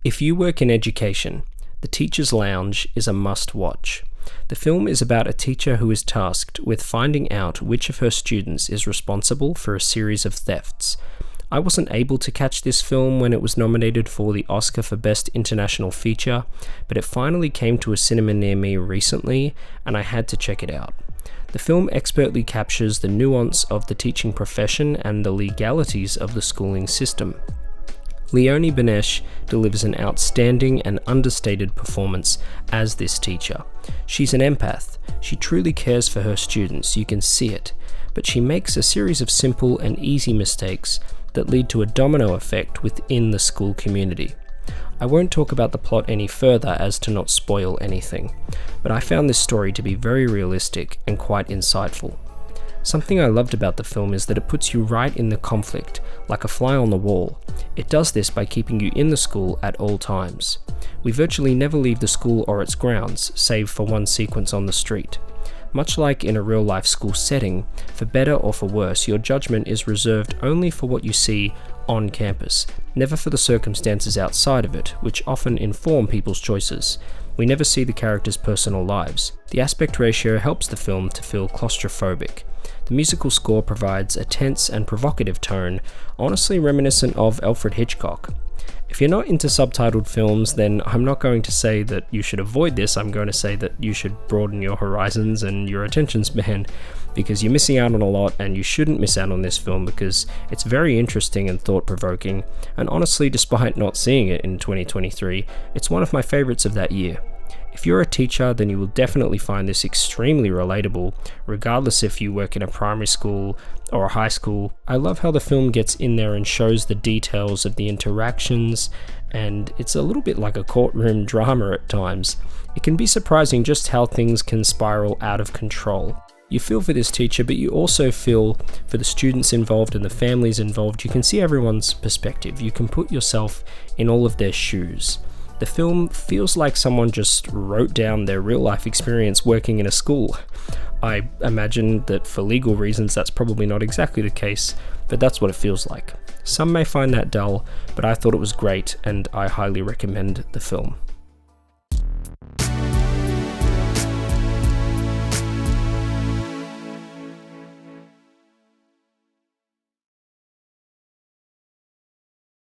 If you work in education, The Teacher's Lounge is a must-watch. The film is about a teacher who is tasked with finding out which of her students is responsible for a series of thefts. I wasn't able to catch this film when it was nominated for the Oscar for Best International Feature, but it finally came to a cinema near me recently, and I had to check it out. The film expertly captures the nuance of the teaching profession and the legalities of the schooling system. Leonie Benesch delivers an outstanding and understated performance as this teacher. She's an empath. She truly cares for her students, you can see it, but she makes a series of simple and easy mistakes that lead to a domino effect within the school community. I won't talk about the plot any further as to not spoil anything, but I found this story to be very realistic and quite insightful. Something I loved about the film is that it puts you right in the conflict, like a fly on the wall. It does this by keeping you in the school at all times. We virtually never leave the school or its grounds, save for one sequence on the street. Much like in a real-life school setting, for better or for worse, your judgment is reserved only for what you see on campus, never for the circumstances outside of it, which often inform people's choices. We never see the characters' personal lives. The aspect ratio helps the film to feel claustrophobic. The musical score provides a tense and provocative tone, honestly reminiscent of Alfred Hitchcock. If you're not into subtitled films, then I'm not going to say that you should avoid this. I'm going to say that you should broaden your horizons and your attention span, because you're missing out on a lot, and you shouldn't miss out on this film because it's very interesting and thought-provoking, and honestly, despite not seeing it in 2023, it's one of my favorites of that year. If you're a teacher, then you will definitely find this extremely relatable, regardless if you work in a primary school or a high school. I love how the film gets in there and shows the details of the interactions, and it's a little bit like a courtroom drama at times. It can be surprising just how things can spiral out of control. You feel for this teacher, but you also feel for the students involved and the families involved. You can see everyone's perspective. You can put yourself in all of their shoes. The film feels like someone just wrote down their real-life experience working in a school. I imagine that for legal reasons that's probably not exactly the case, but that's what it feels like. Some may find that dull, but I thought it was great, and I highly recommend the film.